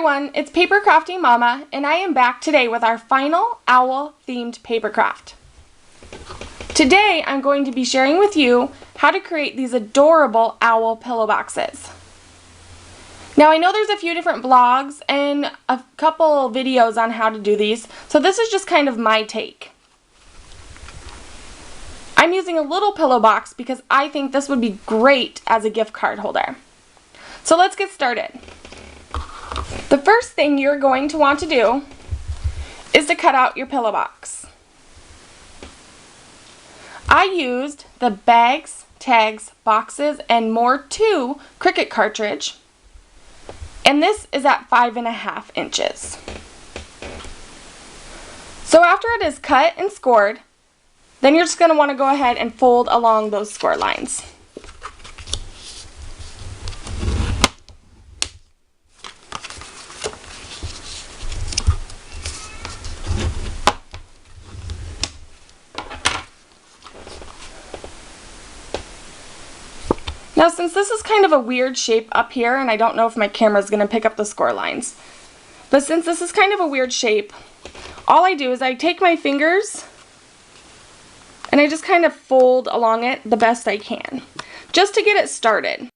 everyone, it's Paper Crafting Mama, and I am back today with our final owl-themed paper craft. Today, I'm going to be sharing with you how to create these adorable owl pillow boxes. Now, I know there's a few different blogs and a couple videos on how to do these, so this is just kind of my take. I'm using a little pillow box because I think this would be great as a gift card holder. So let's get started. The first thing you're going to want to do is to cut out your pillow box. I used the Bags, Tags, Boxes, and More 2 Cricut cartridge, and this is at 5.5 inches. So after it is cut and scored, then you're just going to want to go ahead and fold along those score lines. Now, since this is kind of a weird shape up here, and I don't know if my camera is going to pick up the score lines, but since this is kind of a weird shape, all I do is I take my fingers and I just kind of fold along it the best I can, just to get it started.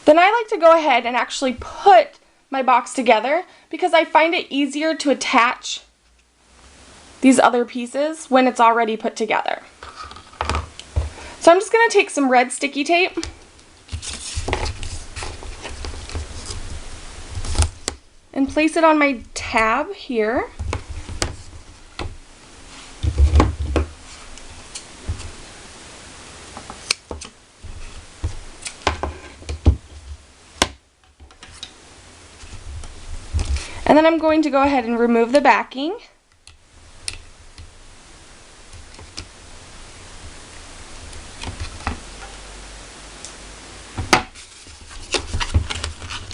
Then I like to go ahead and actually put my box together because I find it easier to attach these other pieces when it's already put together. So I'm just going to take some red sticky tape and place it on my tab here. And then I'm going to go ahead and remove the backing.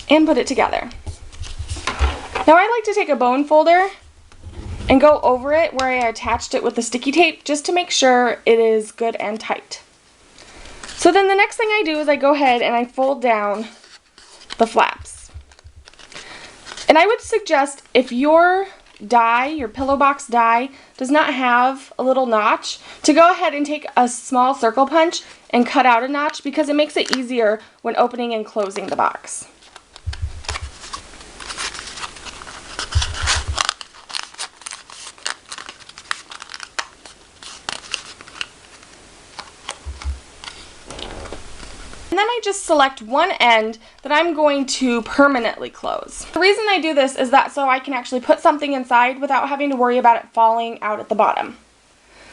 And put it together. Now I like to take a bone folder and go over it where I attached it with the sticky tape just to make sure it is good and tight. So then the next thing I do is I go ahead and I fold down the flaps. And I would suggest if your die, your pillow box die, does not have a little notch, to go ahead and take a small circle punch and cut out a notch because it makes it easier when opening and closing the box. And then I just select one end that I'm going to permanently close. The reason I do this is that so I can actually put something inside without having to worry about it falling out at the bottom.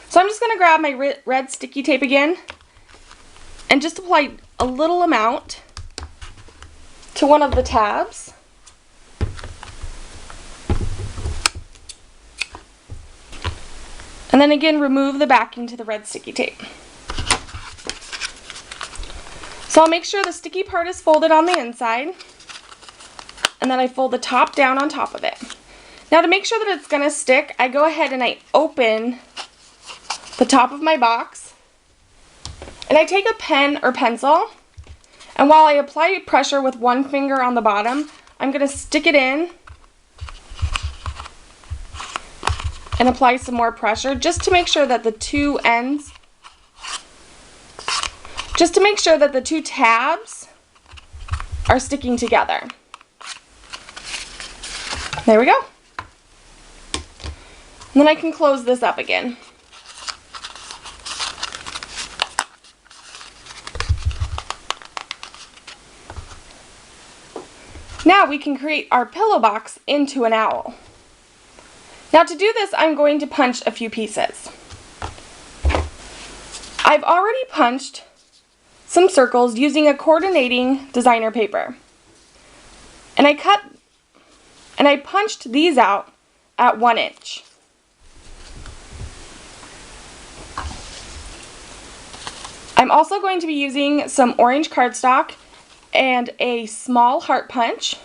So I'm just going to grab my red sticky tape again and just apply a little amount to one of the tabs. And then again remove the backing to the red sticky tape. So I'll make sure the sticky part is folded on the inside, and then I fold the top down on top of it. Now to make sure that it's going to stick, I go ahead and I open the top of my box, and I take a pen or pencil, and while I apply pressure with one finger on the bottom, I'm going to stick it in and apply some more pressure just to make sure that the two ends the two tabs are sticking together. There we go. And then I can close this up again. Now we can create our pillow box into an owl. Now to do this, I'm going to punch a few pieces. I've already punched some circles using a coordinating designer paper. And I punched these out at 1 inch. I'm also going to be using some orange cardstock and a small heart punch.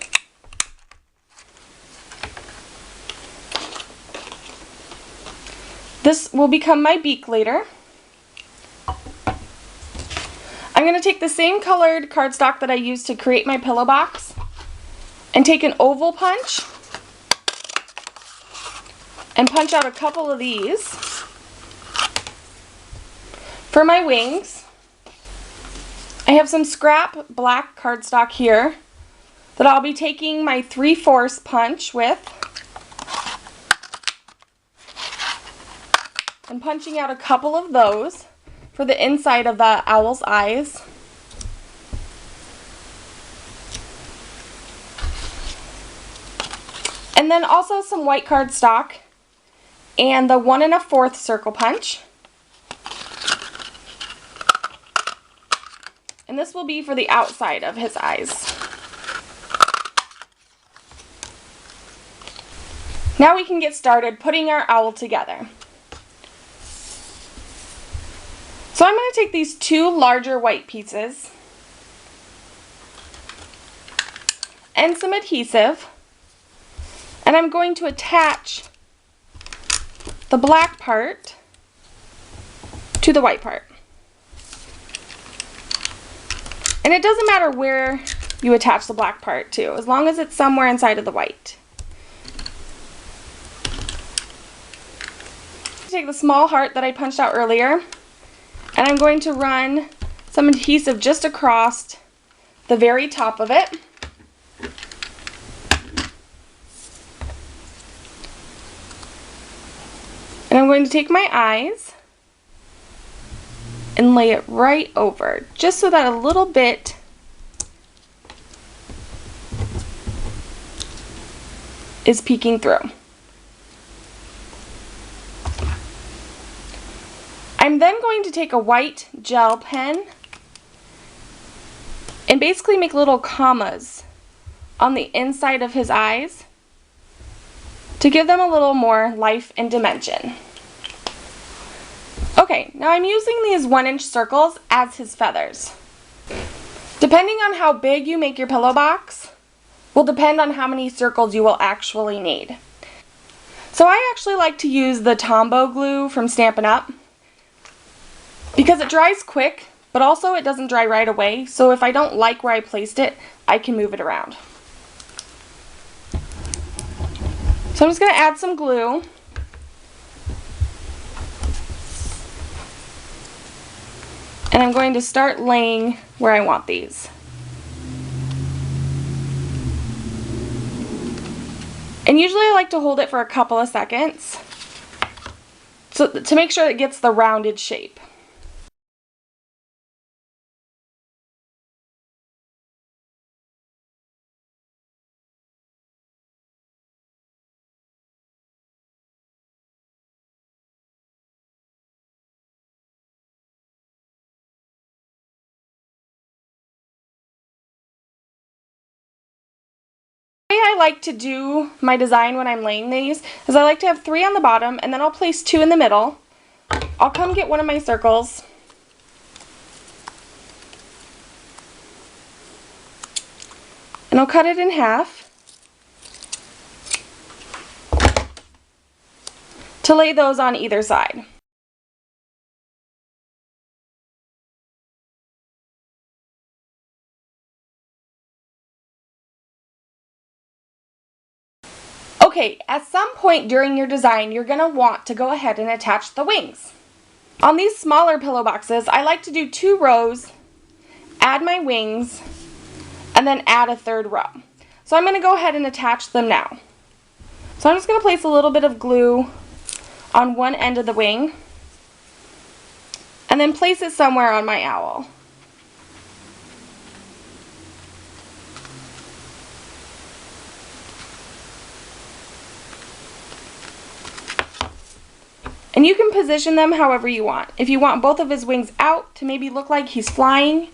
This will become my beak later. I'm going to take the same colored cardstock that I used to create my pillow box and take an oval punch and punch out a couple of these for my wings. I have some scrap black cardstock here that I'll be taking my 3/4 punch with and punching out a couple of those for the inside of the owl's eyes. And then also some white cardstock and the 1 1/4 circle punch. And this will be for the outside of his eyes. Now we can get started putting our owl together. So I'm going to take these 2 larger white pieces and some adhesive, and I'm going to attach the black part to the white part. And it doesn't matter where you attach the black part to, as long as it's somewhere inside of the white. Take the small heart that I punched out earlier, and I'm going to run some adhesive just across the very top of it. And I'm going to take my eyes and lay it right over, just so that a little bit is peeking through. I'm then going to take a white gel pen and basically make little commas on the inside of his eyes to give them a little more life and dimension. Okay, now I'm using these 1-inch circles as his feathers. Depending on how big you make your pillow box will depend on how many circles you will actually need. So I actually like to use the Tombow glue from Stampin' Up! Because it dries quick, but also it doesn't dry right away, so if I don't like where I placed it, I can move it around. So I'm just going to add some glue. And I'm going to start laying where I want these. And usually I like to hold it for a couple of seconds so to make sure it gets the rounded shape. The way I like to do my design when I'm laying these is I like to have 3 on the bottom, and then I'll place 2 in the middle. I'll come get one of my circles and I'll cut it in half to lay those on either side. Okay, at some point during your design, you're going to want to go ahead and attach the wings. On these smaller pillow boxes, I like to do 2 rows, add my wings, and then add a 3rd row. So I'm going to go ahead and attach them now. So I'm just going to place a little bit of glue on one end of the wing, and then place it somewhere on my owl. And you can position them however you want. If you want both of his wings out to maybe look like he's flying.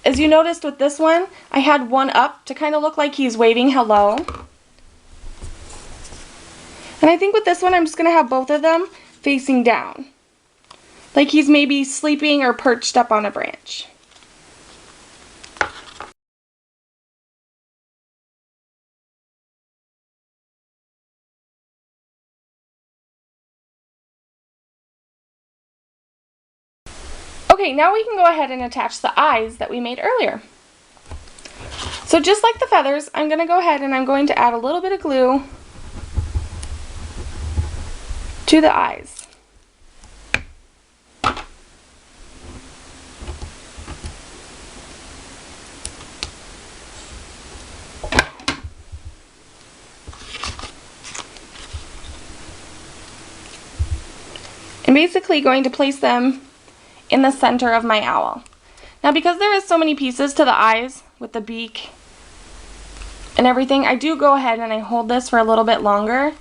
As you noticed with this one, I had one up to kind of look like he's waving hello. And I think with this one, I'm just going to have both of them facing down, like he's maybe sleeping or perched up on a branch. Okay, now we can go ahead and attach the eyes that we made earlier. So just like the feathers, I'm going to go ahead and I'm going to add a little bit of glue to the eyes. I'm basically going to place them in the center of my owl. Now because there is so many pieces to the eyes with the beak and everything, I do go ahead and I hold this for a little bit longer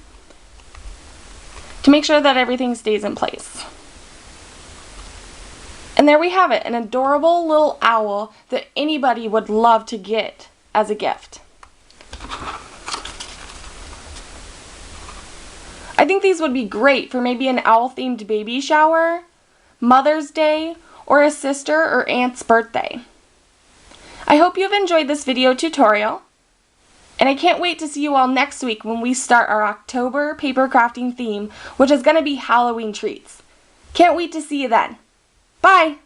to make sure that everything stays in place. And there we have it, an adorable little owl that anybody would love to get as a gift. I think these would be great for maybe an owl-themed baby shower, Mother's Day, or a sister or aunt's birthday. I hope you've enjoyed this video tutorial, and I can't wait to see you all next week when we start our October paper crafting theme, which is going to be Halloween treats. Can't wait to see you then. Bye!